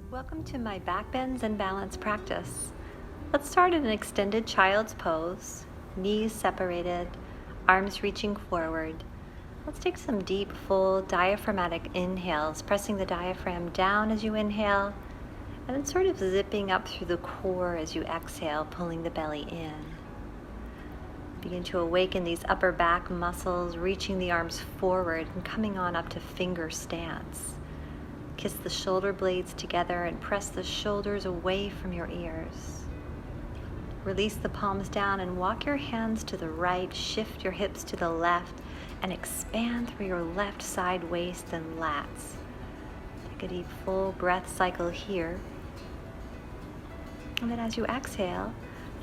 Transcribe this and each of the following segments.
Welcome to my backbends and balance practice. Let's start in an extended child's pose, knees separated, arms reaching forward. Let's take some deep, full diaphragmatic inhales, pressing the diaphragm down as you inhale, and then sort of zipping up through the core as you exhale, pulling the belly in. Begin to awaken these upper back muscles, reaching the arms forward and coming on up to finger stance. Kiss the shoulder blades together and press the shoulders away from your ears. Release the palms down and walk your hands to the right, shift your hips to the left, and expand through your left side waist and lats. Take a deep full breath cycle here. And then as you exhale,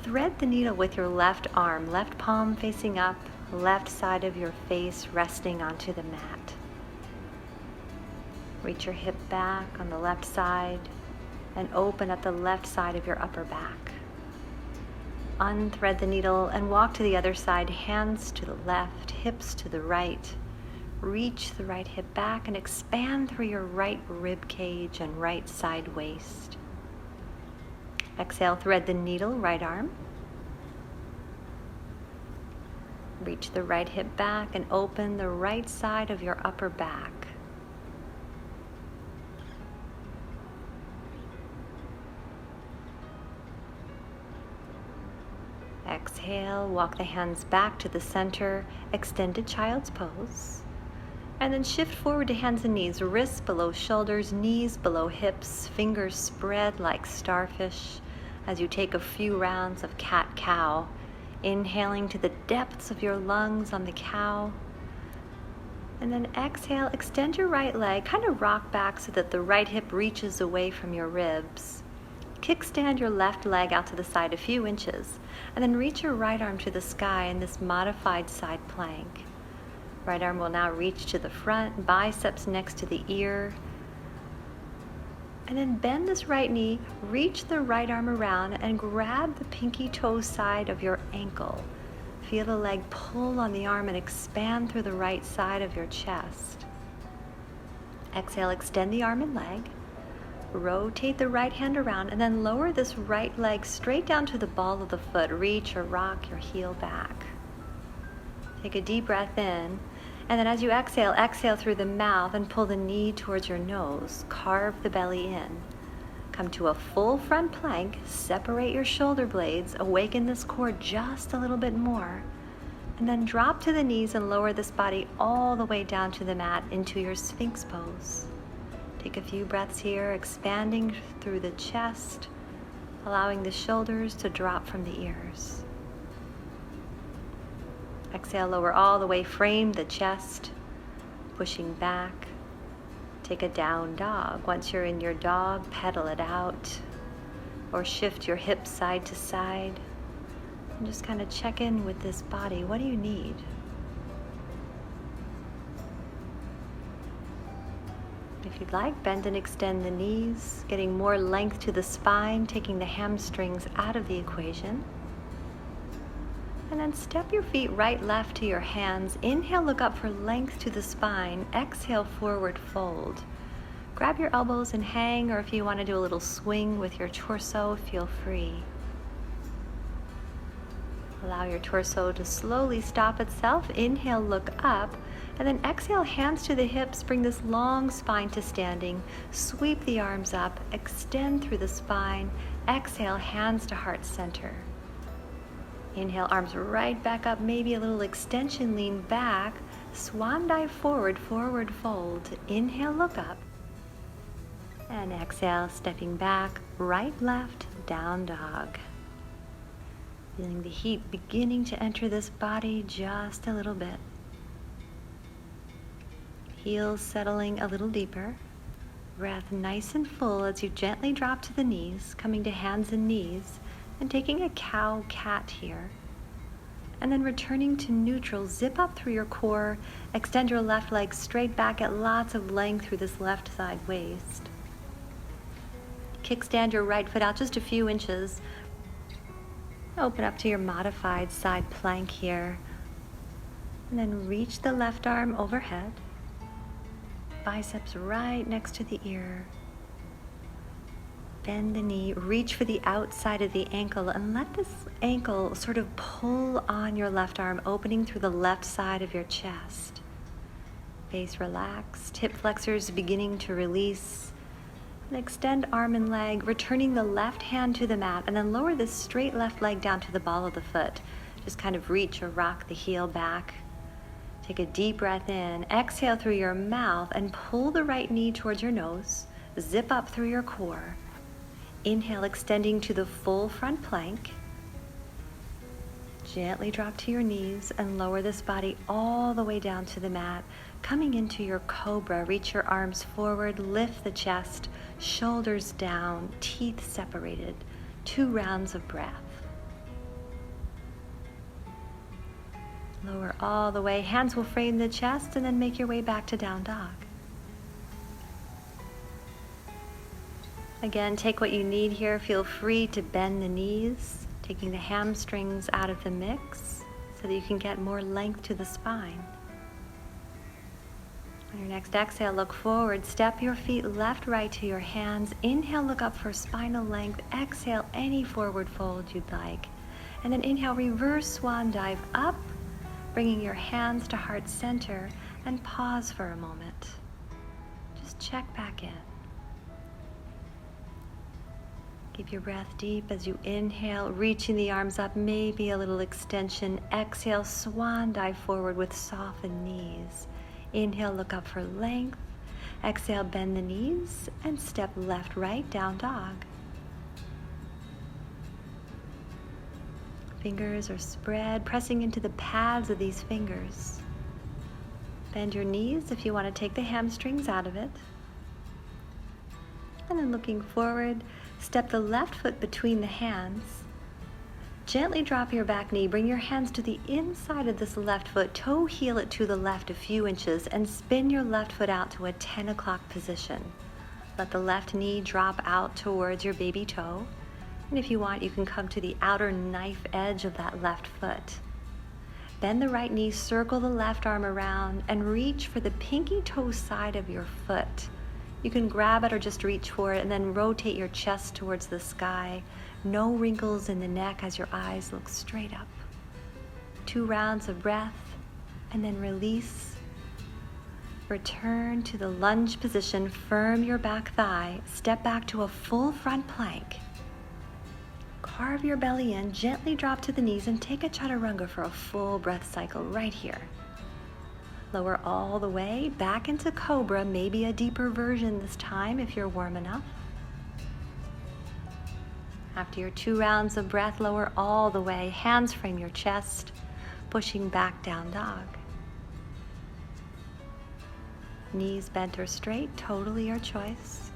thread the needle with your left arm, left palm facing up, left side of your face resting onto the mat. Reach your hip back on the left side and open at the left side of your upper back. Unthread the needle and walk to the other side, hands to the left, hips to the right. Reach the right hip back and expand through your right rib cage and right side waist. Exhale, thread the needle, right arm. Reach the right hip back and open the right side of your upper back. Exhale, walk the hands back to the center, extended child's pose. And then shift forward to hands and knees, wrists below shoulders, knees below hips, fingers spread like starfish as you take a few rounds of cat-cow, inhaling to the depths of your lungs on the cow. And then exhale, extend your right leg, kind of rock back so that the right hip reaches away from your ribs. Kickstand your left leg out to the side a few inches, and then reach your right arm to the sky in this modified side plank. Right arm will now reach to the front, biceps next to the ear. And then bend this right knee, reach the right arm around, and grab the pinky toe side of your ankle. Feel the leg pull on the arm and expand through the right side of your chest. Exhale, extend the arm and leg. Rotate the right hand around and then lower this right leg straight down to the ball of the foot. Reach or rock your heel back. Take a deep breath in, and then as you exhale, exhale through the mouth and pull the knee towards your nose. Carve the belly in. Come to a full front plank, separate your shoulder blades, awaken this core just a little bit more, and then drop to the knees and lower this body all the way down to the mat into your Sphinx pose. Take a few breaths here, expanding through the chest, allowing the shoulders to drop from the ears. Exhale, lower all the way, frame the chest, pushing back. Take a down dog. Once you're in your dog, pedal it out, or shift your hips side to side, and just kind of check in with this body. What do you need? If you'd like, bend and extend the knees, getting more length to the spine, taking the hamstrings out of the equation. And then step your feet right, left to your hands. Inhale, look up for length to the spine. Exhale, forward fold. Grab your elbows and hang, or if you want to do a little swing with your torso, feel free. Allow your torso to slowly stop itself. Inhale, look up. And then exhale, hands to the hips, bring this long spine to standing. Sweep the arms up, extend through the spine. Exhale, hands to heart center. Inhale, arms right back up, maybe a little extension, lean back. Swan dive forward, forward fold. Inhale, look up. And exhale, stepping back, right, left, down dog. Feeling the heat beginning to enter this body just a little bit. Heels settling a little deeper. Breath nice and full as you gently drop to the knees, coming to hands and knees, and taking a cow-cat here. And then returning to neutral, zip up through your core, extend your left leg straight back at lots of length through this left side waist. Kickstand your right foot out just a few inches. Open up to your modified side plank here. And then reach the left arm overhead. Biceps right next to the ear. Bend the knee, reach for the outside of the ankle, and let this ankle sort of pull on your left arm, opening through the left side of your chest. Face relaxed, hip flexors beginning to release. And extend arm and leg, returning the left hand to the mat, and then lower this straight left leg down to the ball of the foot. Just kind of reach or rock the heel back. Take a deep breath in, exhale through your mouth, and pull the right knee towards your nose. Zip up through your core. Inhale, extending to the full front plank. Gently drop to your knees and lower this body all the way down to the mat. Coming into your cobra, reach your arms forward, lift the chest, shoulders down, teeth separated. 2 rounds of breath. Lower all the way, hands will frame the chest, and then make your way back to down dog. Again, take what you need here. Feel free to bend the knees, taking the hamstrings out of the mix so that you can get more length to the spine. On your next exhale, look forward. Step your feet left, right to your hands. Inhale, look up for spinal length. Exhale, any forward fold you'd like. And then inhale, reverse swan dive up, bringing your hands to heart center, and pause for a moment. Just check back in. Keep your breath deep as you inhale, reaching the arms up, maybe a little extension. Exhale, swan dive forward with softened knees. Inhale, look up for length. Exhale, bend the knees and step left, right, down dog. Fingers are spread, pressing into the pads of these fingers. Bend your knees if you want to take the hamstrings out of it. And then looking forward, step the left foot between the hands. Gently drop your back knee. Bring your hands to the inside of this left foot. Toe heel it to the left a few inches and spin your left foot out to a 10 o'clock position. Let the left knee drop out towards your baby toe. And if you want, you can come to the outer knife edge of that left foot. Bend the right knee, circle the left arm around, and reach for the pinky toe side of your foot. You can grab it or just reach for it, and then rotate your chest towards the sky. No wrinkles in the neck as your eyes look straight up. 2 rounds of breath, and then release. Return to the lunge position. Firm your back thigh. Step back to a full front plank. Carve your belly in, gently drop to the knees, and take a chaturanga for a full breath cycle right here. Lower all the way back into cobra, maybe a deeper version this time if you're warm enough. After your 2 rounds of breath, lower all the way, hands frame your chest, pushing back down dog. Knees bent or straight, totally your choice.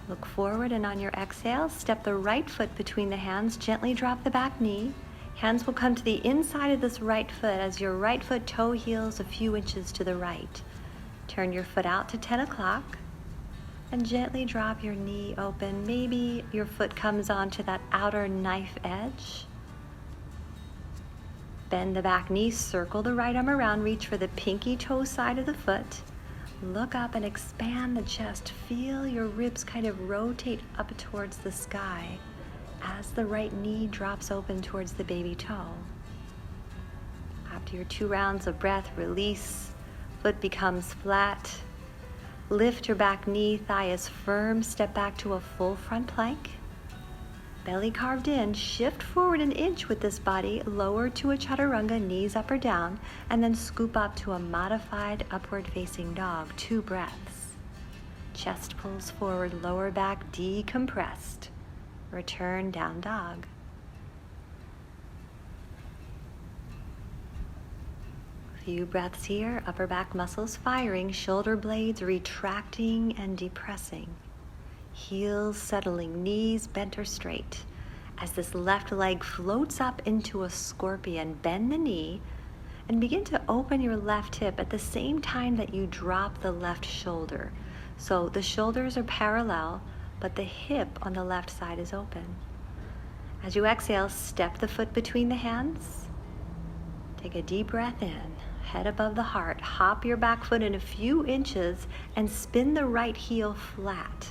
Look forward, and on your exhale, step the right foot between the hands, gently drop the back knee. Hands will come to the inside of this right foot as your right foot toe heels a few inches to the right. Turn your foot out to 10 o'clock and gently drop your knee open. Maybe your foot comes onto that outer knife edge. Bend the back knee, circle the right arm around, reach for the pinky toe side of the foot. Look up and expand the chest. Feel your ribs kind of rotate up towards the sky as the right knee drops open towards the baby toe. After your 2 rounds of breath, release. Foot becomes flat. Lift your back knee, thigh is firm. Step back to a full front plank. Belly carved in. Shift forward an inch with this body. Lower to a chaturanga, knees up or down, and then scoop up to a modified upward facing dog. 2 breaths. Chest pulls forward, lower back decompressed. Return down dog. Few breaths here, upper back muscles firing, shoulder blades retracting and depressing. Heels settling, knees bent or straight. As this left leg floats up into a scorpion, bend the knee and begin to open your left hip at the same time that you drop the left shoulder. So the shoulders are parallel, but the hip on the left side is open. As you exhale, step the foot between the hands. Take a deep breath in, head above the heart. Hop your back foot in a few inches and spin the right heel flat.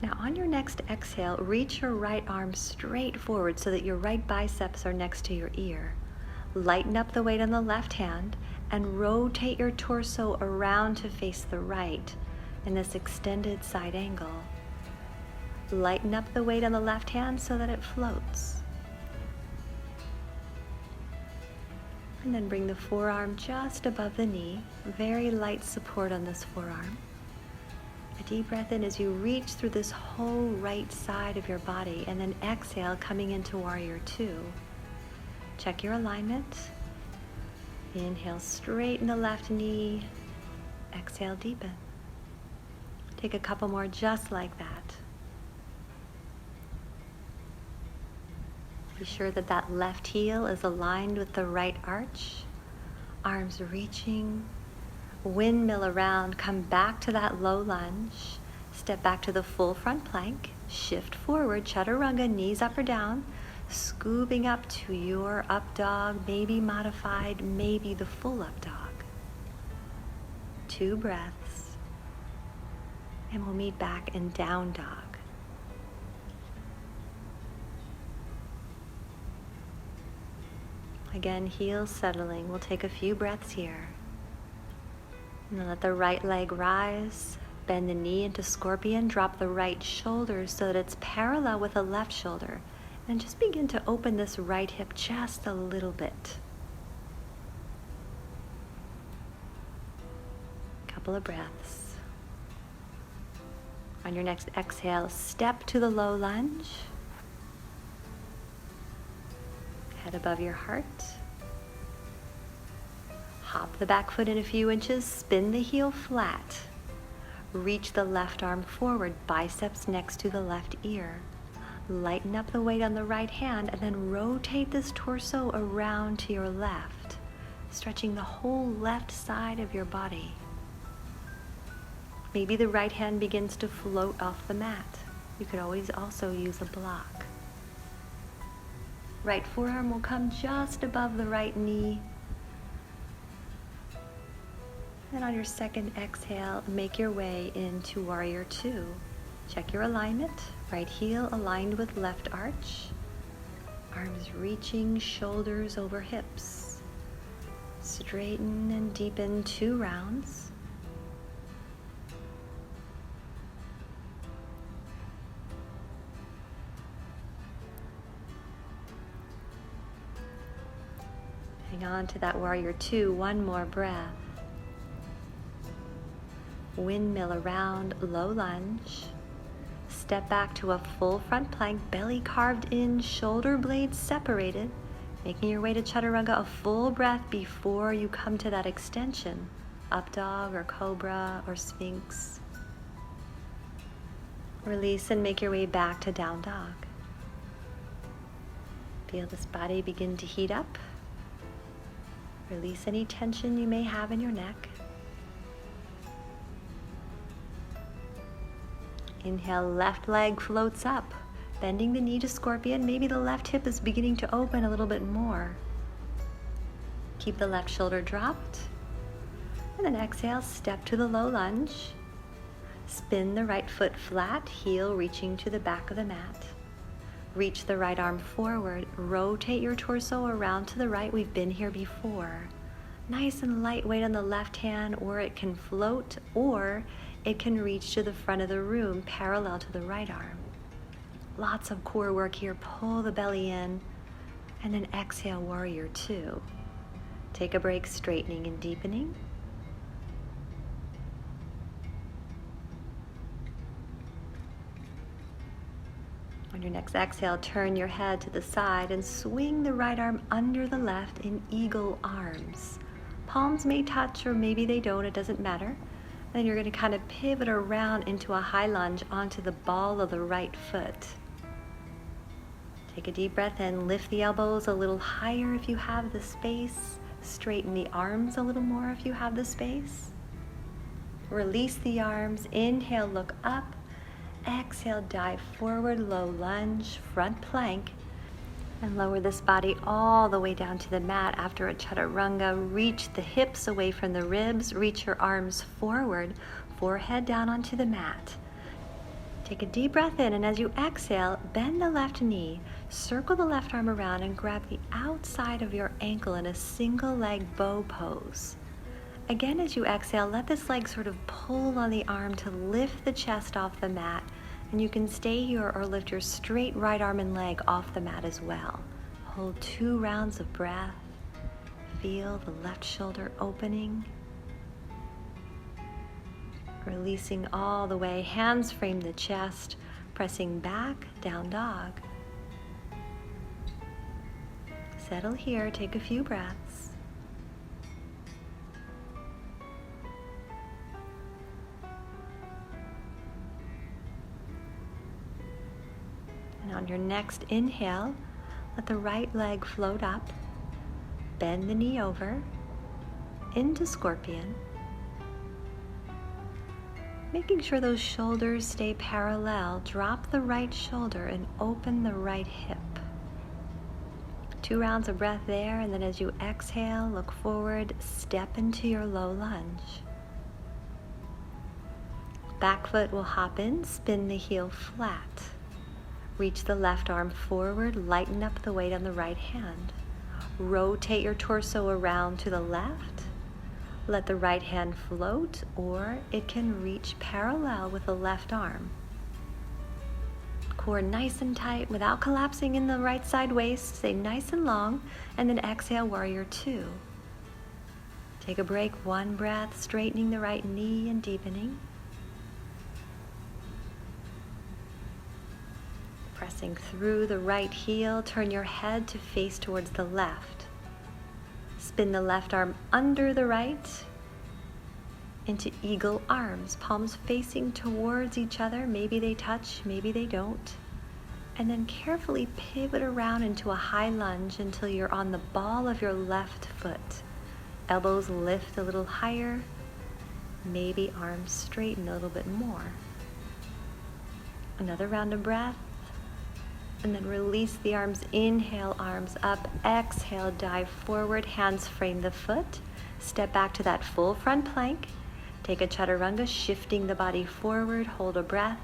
Now on your next exhale, reach your right arm straight forward so that your right biceps are next to your ear. Lighten up the weight on the left hand and rotate your torso around to face the right in this extended side angle. Lighten up the weight on the left hand so that it floats. And then bring the forearm just above the knee. Very light support on this forearm. A deep breath in as you reach through this whole right side of your body, and then exhale, coming into Warrior Two. Check your alignment. Inhale, straighten the left knee. Exhale, deepen. Take a couple more just like that. Be sure that that left heel is aligned with the right arch. Arms reaching. Windmill around. Come back to that low lunge. Step back to the full front plank. Shift forward, chaturanga, knees up or down. Scooping up to your up dog, maybe modified, maybe the full up dog. 2 breaths. And we'll meet back in down dog. Again, heels settling. We'll take a few breaths here. And then let the right leg rise. Bend the knee into scorpion. Drop the right shoulder so that it's parallel with the left shoulder. And just begin to open this right hip just a little bit. Couple of breaths. On your next exhale, step to the low lunge. Head above your heart. Hop the back foot in a few inches, spin the heel flat. Reach the left arm forward, biceps next to the left ear. Lighten up the weight on the right hand and then rotate this torso around to your left, stretching the whole left side of your body. Maybe the right hand begins to float off the mat. You could always also use a block. Right forearm will come just above the right knee. And on your second exhale, make your way into Warrior Two. Check your alignment. Right heel aligned with left arch. Arms reaching, shoulders over hips. Straighten and deepen 2 rounds. Hang on to that Warrior Two, 1 more breath. Windmill around, low lunge. Step back to a full front plank, belly carved in, shoulder blades separated. Making your way to chaturanga, a full breath before you come to that extension. Up dog or cobra or sphinx. Release and make your way back to down dog. Feel this body begin to heat up. Release any tension you may have in your neck. Inhale, left leg floats up, bending the knee to scorpion. Maybe the left hip is beginning to open a little bit more. Keep the left shoulder dropped. And then exhale, step to the low lunge. Spin the right foot flat, heel reaching to the back of the mat. Reach the right arm forward, rotate your torso around to the right. We've been here before. Nice and lightweight on the left hand, or it can float, or it can reach to the front of the room parallel to the right arm. Lots of core work here. Pull the belly in, and then exhale, Warrior Two. Take a break, straightening and deepening. On your next exhale, turn your head to the side and swing the right arm under the left in eagle arms. Palms may touch or maybe they don't, it doesn't matter. Then you're going to kind of pivot around into a high lunge onto the ball of the right foot. Take a deep breath in, lift the elbows a little higher if you have the space. Straighten the arms a little more if you have the space. Release the arms, inhale, look up. Exhale, dive forward, low lunge, front plank, and lower this body all the way down to the mat. After a chaturanga, reach the hips away from the ribs, reach your arms forward, forehead down onto the mat. Take a deep breath in, and as you exhale, bend the left knee, circle the left arm around, and grab the outside of your ankle in a single leg bow pose. Again, as you exhale, let this leg sort of pull on the arm to lift the chest off the mat, and you can stay here or lift your straight right arm and leg off the mat as well. Hold 2 rounds of breath. Feel the left shoulder opening. Releasing all the way, hands frame the chest, pressing back, down dog. Settle here, take a few breaths. And on your next inhale, let the right leg float up, bend the knee over, into scorpion. Making sure those shoulders stay parallel, drop the right shoulder and open the right hip. 2 rounds of breath there, and then as you exhale, look forward, step into your low lunge. Back foot will hop in, spin the heel flat. Reach the left arm forward, lighten up the weight on the right hand. Rotate your torso around to the left. Let the right hand float, or it can reach parallel with the left arm. Core nice and tight without collapsing in the right side waist. Stay nice and long, and then exhale, warrior 2. Take a break, 1 breath, straightening the right knee and deepening. Pressing through the right heel, turn your head to face towards the left. Spin the left arm under the right into eagle arms, palms facing towards each other. Maybe they touch, maybe they don't. And then carefully pivot around into a high lunge until you're on the ball of your left foot. Elbows lift a little higher, maybe arms straighten a little bit more. Another round of breath. And then release the arms, inhale, arms up, exhale, dive forward, hands frame the foot, step back to that full front plank, take a chaturanga, shifting the body forward, hold a breath,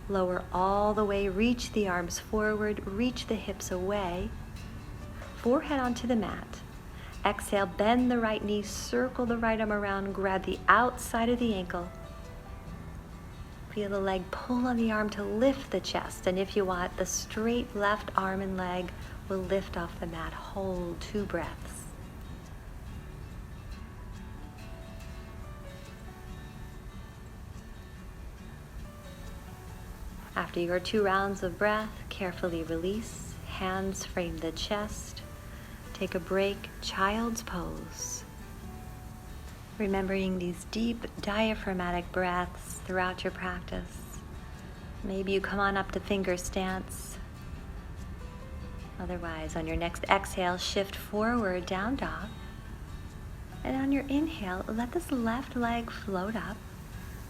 lower all the way, reach the arms forward, reach the hips away, forehead onto the mat. Exhale, bend the right knee, circle the right arm around, grab the outside of the ankle. Feel the leg pull on the arm to lift the chest, and if you want, the straight left arm and leg will lift off the mat. Hold 2 breaths. After your 2 rounds of breath, carefully release, hands frame the chest. Take a break, child's pose. Remembering these deep diaphragmatic breaths throughout your practice. Maybe you come on up to finger stance. Otherwise, on your next exhale, shift forward, down dog. And on your inhale, let this left leg float up.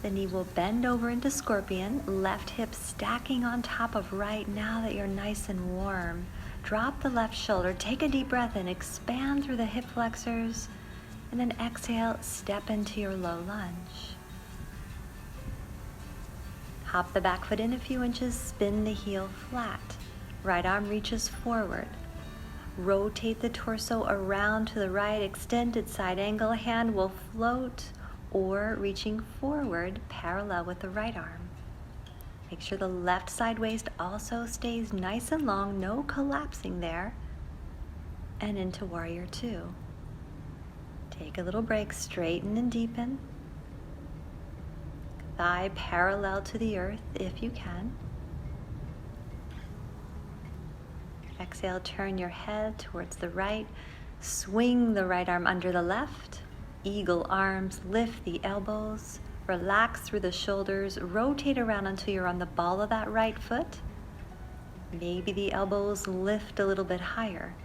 The knee will bend over into scorpion, left hip stacking on top of right. Now that you're nice and warm, drop the left shoulder, take a deep breath in, expand through the hip flexors. And then exhale, step into your low lunge. Hop the back foot in a few inches, spin the heel flat. Right arm reaches forward. Rotate the torso around to the right, extended side angle. Hand will float or reaching forward parallel with the right arm. Make sure the left side waist also stays nice and long, no collapsing there. And into warrior 2. Take a little break, straighten and deepen. Thigh parallel to the earth if you can. Exhale, turn your head towards the right. Swing the right arm under the left. Eagle arms, lift the elbows. Relax through the shoulders. Rotate around until you're on the ball of that right foot. Maybe the elbows lift a little bit higher.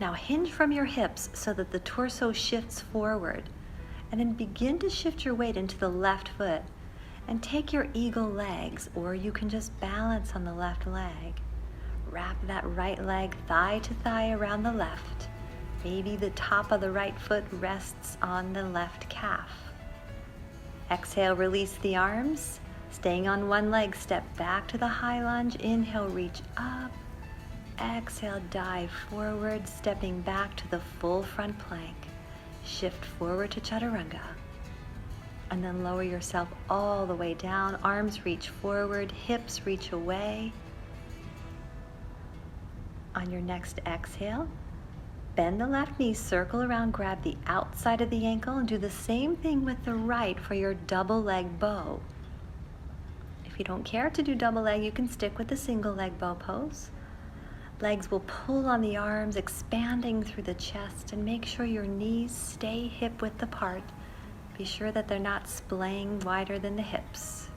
Now hinge from your hips so that the torso shifts forward, and then begin to shift your weight into the left foot and take your eagle legs, or you can just balance on the left leg. Wrap that right leg thigh to thigh around the left. Maybe the top of the right foot rests on the left calf. Exhale, release the arms, Staying on one leg, step back to the high lunge. Inhale, reach up. Exhale, dive forward, stepping back to the full front plank. Shift forward to chaturanga. And then lower yourself all the way down. Arms reach forward, hips reach away. On your next exhale, bend the left knee, circle around, grab the outside of the ankle, and do the same thing with the right for your double leg bow. If you don't care to do double leg, you can stick with the single leg bow pose. Legs will pull on the arms, expanding through the chest, and make sure your knees stay hip width apart. Be sure that they're not splaying wider than the hips.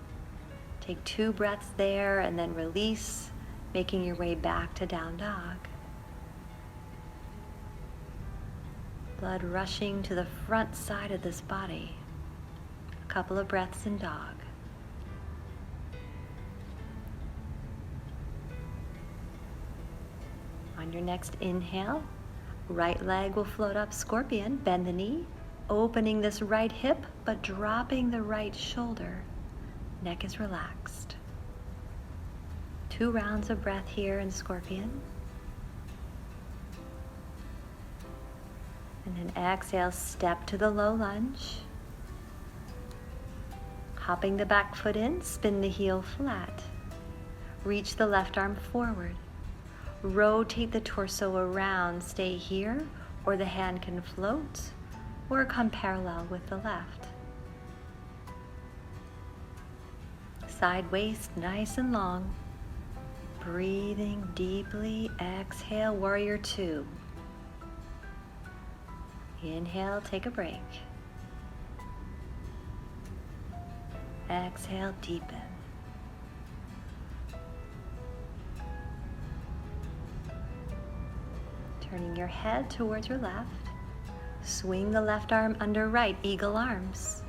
Take 2 breaths there and then release, making your way back to down dog. Blood rushing to the front side of this body. A couple of breaths in dog. On your next inhale, right leg will float up, scorpion. Bend the knee, opening this right hip, but dropping the right shoulder. Neck is relaxed. 2 rounds of breath here in scorpion. And then exhale, step to the low lunge. Hopping the back foot in, spin the heel flat. Reach the left arm forward. Rotate the torso around, stay here, or the hand can float, or come parallel with the left. Side waist nice and long. Breathing deeply, exhale, warrior 2. Inhale, take a break. Exhale, deepen. Turning your head towards your left. Swing the left arm under right, eagle arms.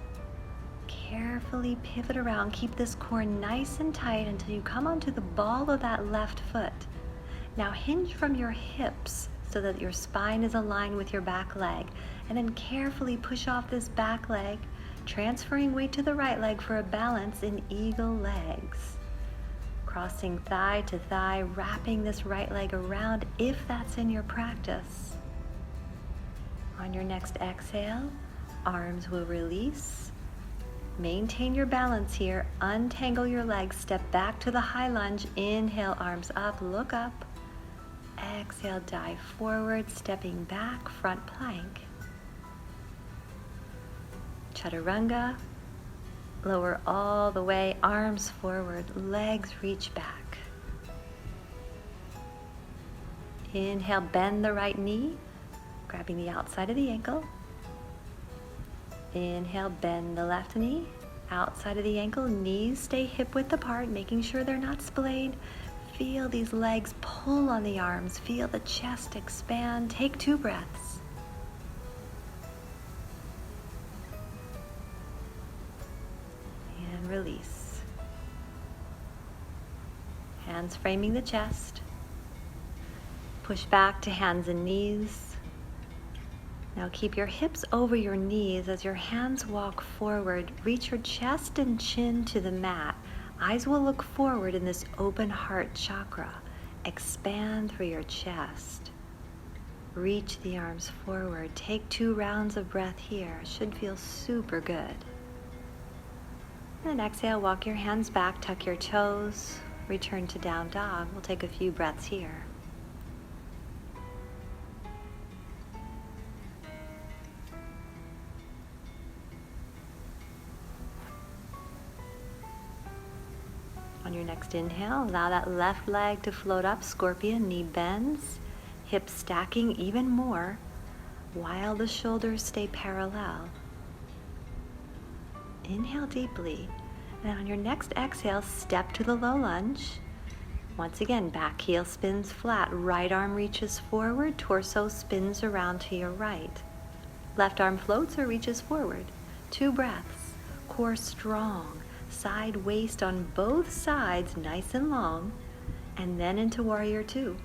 Carefully pivot around. Keep this core nice and tight until you come onto the ball of that left foot. Now hinge from your hips so that your spine is aligned with your back leg. And then carefully push off this back leg, transferring weight to the right leg for a balance in eagle legs. Crossing thigh to thigh, wrapping this right leg around if that's in your practice. On your next exhale, arms will release. Maintain your balance here. Untangle your legs. Step back to the high lunge. Inhale, arms up, look up. Exhale, dive forward, stepping back, front plank. Chaturanga. Lower all the way, arms forward, legs reach back. Inhale, bend the right knee, grabbing the outside of the ankle. Inhale, bend the left knee, outside of the ankle, knees stay hip width apart, making sure they're not splayed. Feel these legs pull on the arms, feel the chest expand. Take 2 breaths. And release. Hands framing the chest. Push back to hands and knees. Now keep your hips over your knees as your hands walk forward. Reach your chest and chin to the mat. Eyes will look forward in this open heart chakra. Expand through your chest. Reach the arms forward. Take 2 rounds of breath here. Should feel super good. And then exhale, walk your hands back, tuck your toes, return to down dog. We'll take a few breaths here. On your next inhale, allow that left leg to float up, scorpion, knee bends, hips stacking even more while the shoulders stay parallel. Inhale deeply, and on your next exhale, step to the low lunge. Once again, back heel spins flat, right arm reaches forward, torso spins around to your right. Left arm floats or reaches forward. 2 breaths, core strong. Side waist on both sides, nice and long, and then into warrior 2.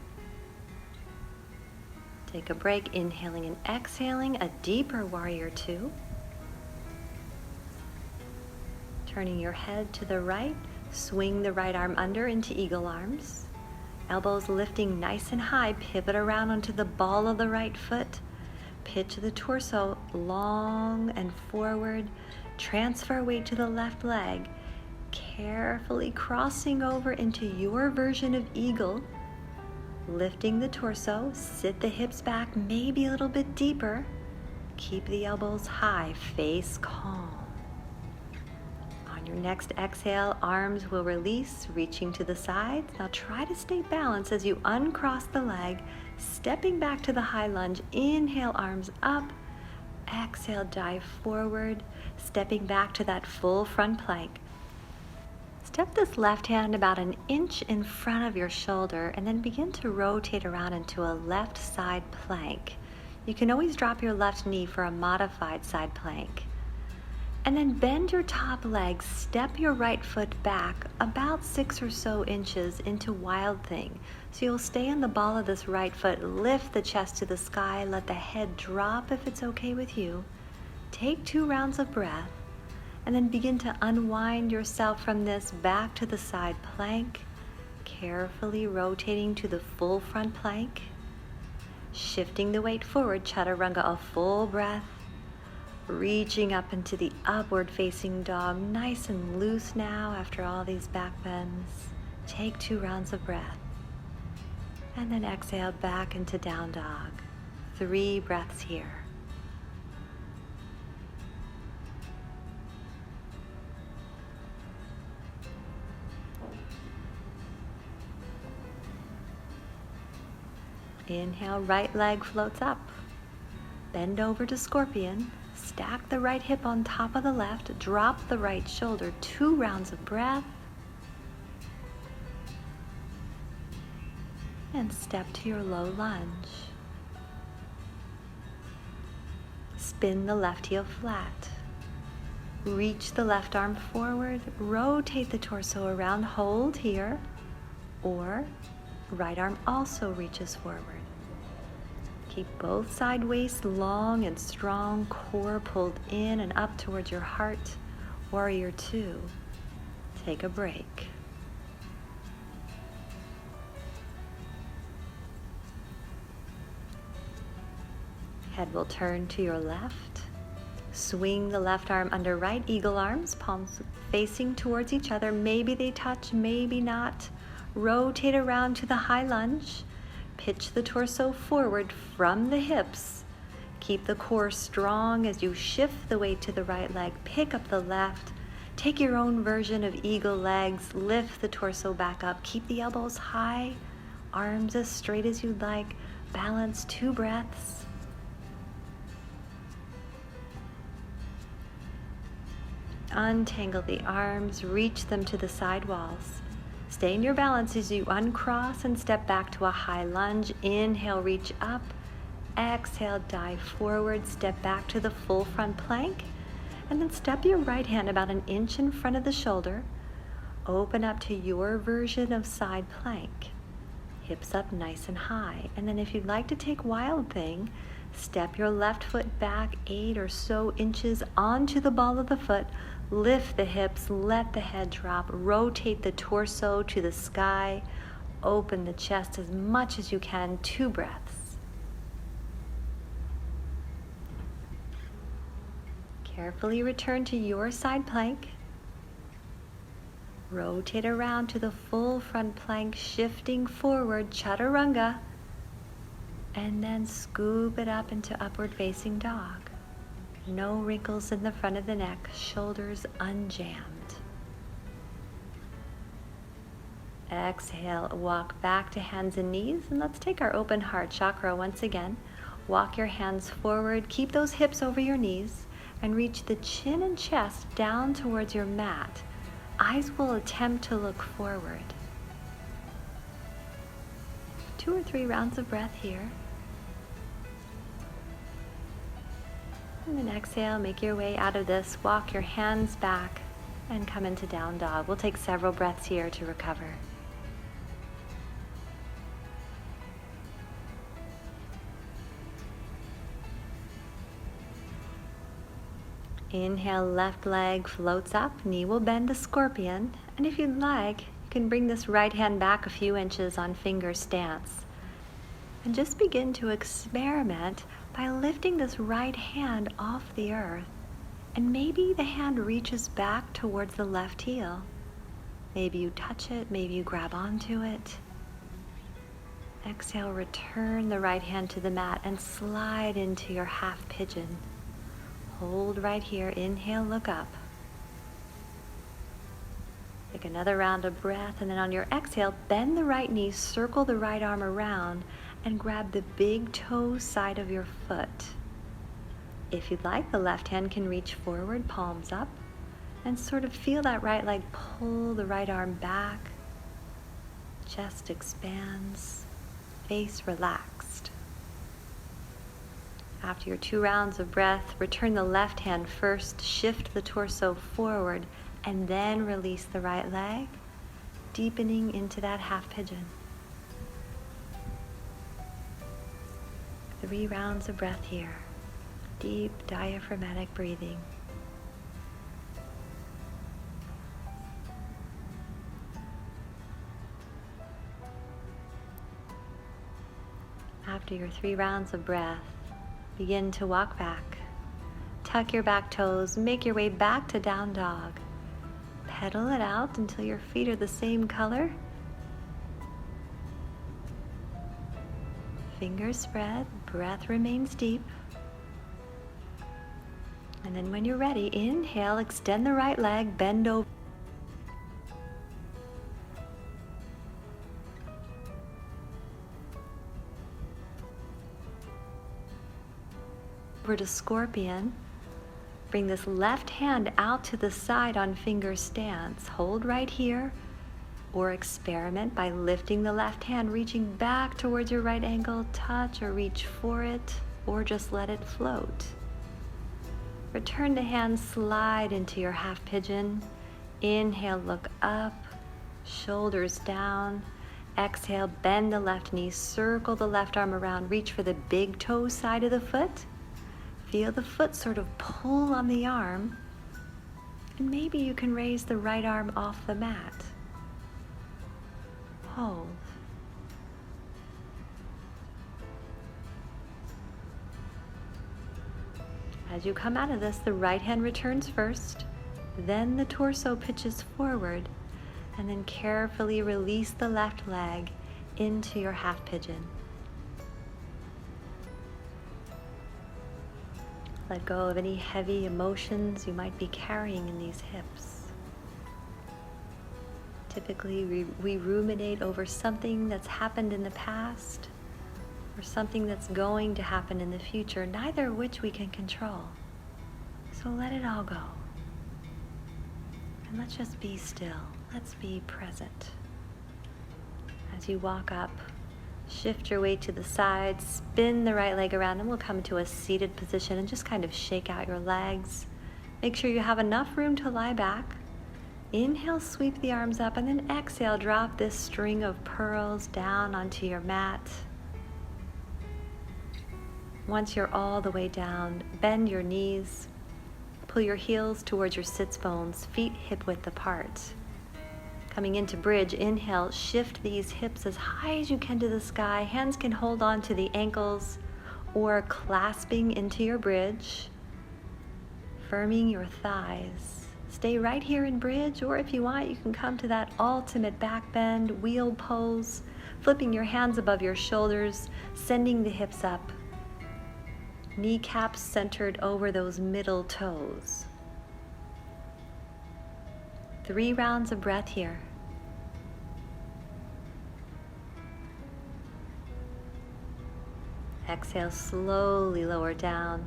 Take a break, inhaling and exhaling, a deeper warrior 2. Turning your head to the right, swing the right arm under into eagle arms. Elbows lifting nice and high, pivot around onto the ball of the right foot. Pitch the torso long and forward. Transfer weight to the left leg. Carefully crossing over into your version of eagle. Lifting the torso, sit the hips back maybe a little bit deeper. Keep the elbows high, face calm. On your next exhale, arms will release, reaching to the sides. Now try to stay balanced as you uncross the leg, stepping back to the high lunge. Inhale, arms up. Exhale, dive forward, stepping back to that full front plank. Step this left hand about an inch in front of your shoulder and then begin to rotate around into a left side plank. You can always drop your left knee for a modified side plank. And then bend your top leg, step your right foot back about 6 or so inches into Wild Thing. So you'll stay on the ball of this right foot, lift the chest to the sky, let the head drop if it's okay with you. Take 2 rounds of breath. And then begin to unwind yourself from this back to the side plank, carefully rotating to the full front plank, shifting the weight forward, chaturanga, a full breath, reaching up into the upward facing dog, nice and loose now after all these back bends. Take 2 rounds of breath, and then exhale back into down dog. 3 breaths here. Inhale, right leg floats up. Bend over to scorpion. Stack the right hip on top of the left. Drop the right shoulder. 2 rounds of breath. And step to your low lunge. Spin the left heel flat. Reach the left arm forward. Rotate the torso around. Hold here. Or right arm also reaches forward. Keep both side waists long and strong, core pulled in and up towards your heart. Warrior 2. Take a break. Head will turn to your left. Swing the left arm under right, eagle arms, palms facing towards each other. Maybe they touch, maybe not. Rotate around to the high lunge. Pitch the torso forward from the hips. Keep the core strong as you shift the weight to the right leg. Pick up the left. Take your own version of eagle legs. Lift the torso back up. Keep the elbows high. Arms as straight as you'd like. Balance. 2 breaths. Untangle the arms. Reach them to the side walls. Stay in your balance as you uncross and step back to a high lunge. Inhale, reach up. Exhale, dive forward. Step back to the full front plank. And then step your right hand about an inch in front of the shoulder. Open up to your version of side plank. Hips up nice and high. And then if you'd like to take Wild Thing, step your left foot back 8 or so inches onto the ball of the foot. Lift the hips, let the head drop, rotate the torso to the sky, open the chest as much as you can, 2 breaths. Carefully return to your side plank. Rotate around to the full front plank, shifting forward, chaturanga, and then scoop it up into upward facing dog. No wrinkles in the front of the neck, shoulders unjammed. Exhale, walk back to hands and knees, and let's take our open heart chakra once again. Walk your hands forward, keep those hips over your knees, and reach the chin and chest down towards your mat. Eyes will attempt to look forward. 2 or 3 rounds of breath here. And then exhale, make your way out of this. Walk your hands back and come into down dog. We'll take several breaths here to recover. Inhale, left leg floats up, knee will bend to scorpion. And if you'd like, you can bring this right hand back a few inches on finger stance. And just begin to experiment by lifting this right hand off the earth. And maybe the hand reaches back towards the left heel. Maybe you touch it, maybe you grab onto it. Exhale, return the right hand to the mat and slide into your half pigeon. Hold right here, inhale, look up. Take another round of breath, and then on your exhale, bend the right knee, circle the right arm around, and grab the big toe side of your foot. If you'd like, the left hand can reach forward, palms up, and sort of feel that right leg pull the right arm back. Chest expands, face relaxed. After your 2 rounds of breath, return the left hand first, shift the torso forward, and then release the right leg, deepening into that half pigeon. 3 rounds of breath here. Deep diaphragmatic breathing. After your 3 rounds of breath, begin to walk back. Tuck your back toes, make your way back to down dog. Pedal it out until your feet are the same color. Fingers spread, breath remains deep. And then when you're ready, inhale, extend the right leg, bend over. Over to scorpion. Bring this left hand out to the side on finger stance. Hold right here, or experiment by lifting the left hand, reaching back towards your right ankle, touch or reach for it, or just let it float. Return the hand, slide into your half pigeon. Inhale, look up, shoulders down. Exhale, bend the left knee, circle the left arm around, reach for the big toe side of the foot. Feel the foot sort of pull on the arm, and maybe you can raise the right arm off the mat. Hold. As you come out of this, the right hand returns first, then the torso pitches forward, and then carefully release the left leg into your half pigeon. Let go of any heavy emotions you might be carrying in these hips. Typically, we ruminate over something that's happened in the past or something that's going to happen in the future, neither of which we can control. So let it all go. And let's just be still. Let's be present. As you walk up, shift your weight to the side, spin the right leg around, and we'll come to a seated position and just kind of shake out your legs. Make sure you have enough room to lie back. Inhale, sweep the arms up, and then exhale, drop this string of pearls down onto your mat. Once you're all the way down, bend your knees, pull your heels towards your sits bones, feet hip width apart. Coming into bridge, inhale, shift these hips as high as you can to the sky. Hands can hold on to the ankles or clasping into your bridge, firming your thighs. Stay right here in bridge, or if you want, you can come to that ultimate back bend, wheel pose, flipping your hands above your shoulders, sending the hips up. Kneecaps centered over those middle toes. 3 rounds of breath here. Exhale, slowly lower down.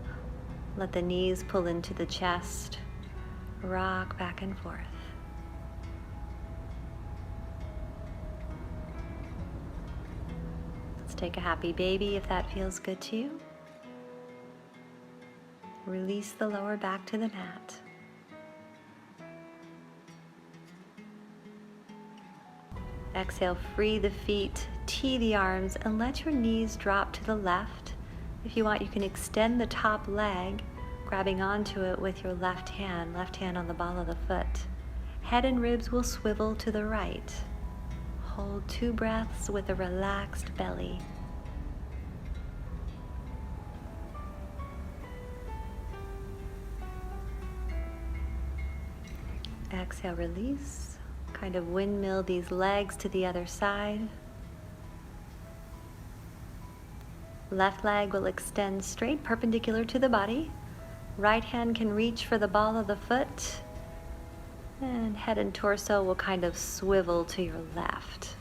Let the knees pull into the chest. Rock back and forth. Let's take a happy baby if that feels good to you. Release the lower back to the mat. Exhale, free the feet, tee the arms, and let your knees drop to the left. If you want, you can extend the top leg, grabbing onto it with your left hand on the ball of the foot. Head and ribs will swivel to the right. Hold 2 breaths with a relaxed belly. Exhale, release. Kind of windmill these legs to the other side. Left leg will extend straight perpendicular to the body. Right hand can reach for the ball of the foot. And head and torso will kind of swivel to your left.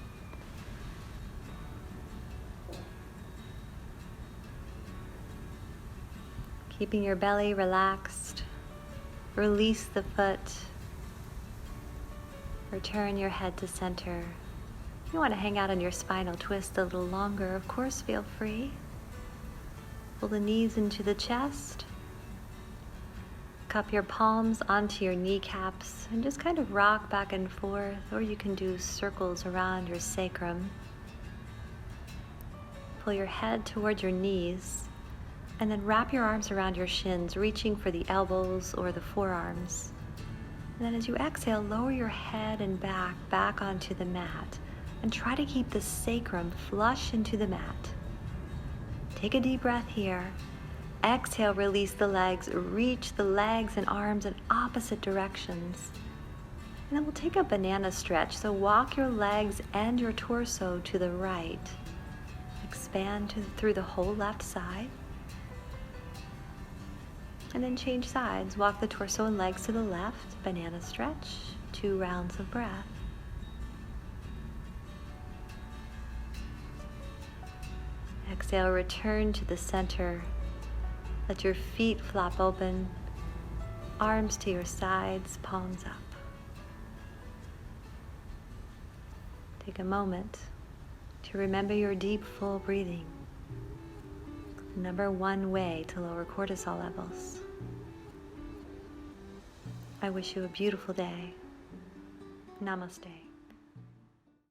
Keeping your belly relaxed. Release the foot. Return your head to center. If you want to hang out on your spinal twist a little longer, of course, feel free. Pull the knees into the chest. Cup your palms onto your kneecaps and just kind of rock back and forth, or you can do circles around your sacrum. Pull your head towards your knees and then wrap your arms around your shins, reaching for the elbows or the forearms. And then as you exhale, lower your head and back onto the mat and try to keep the sacrum flush into the mat. Take a deep breath here. Exhale, release the legs, reach the legs and arms in opposite directions. And then we'll take a banana stretch. So walk your legs and your torso to the right. Expand through the whole left side. And then change sides. Walk the torso and legs to the left, banana stretch, 2 rounds of breath. Exhale, return to the center. Let your feet flop open, arms to your sides, palms up. Take a moment to remember your deep, full breathing. The number 1 way to lower cortisol levels. I wish you a beautiful day. Namaste.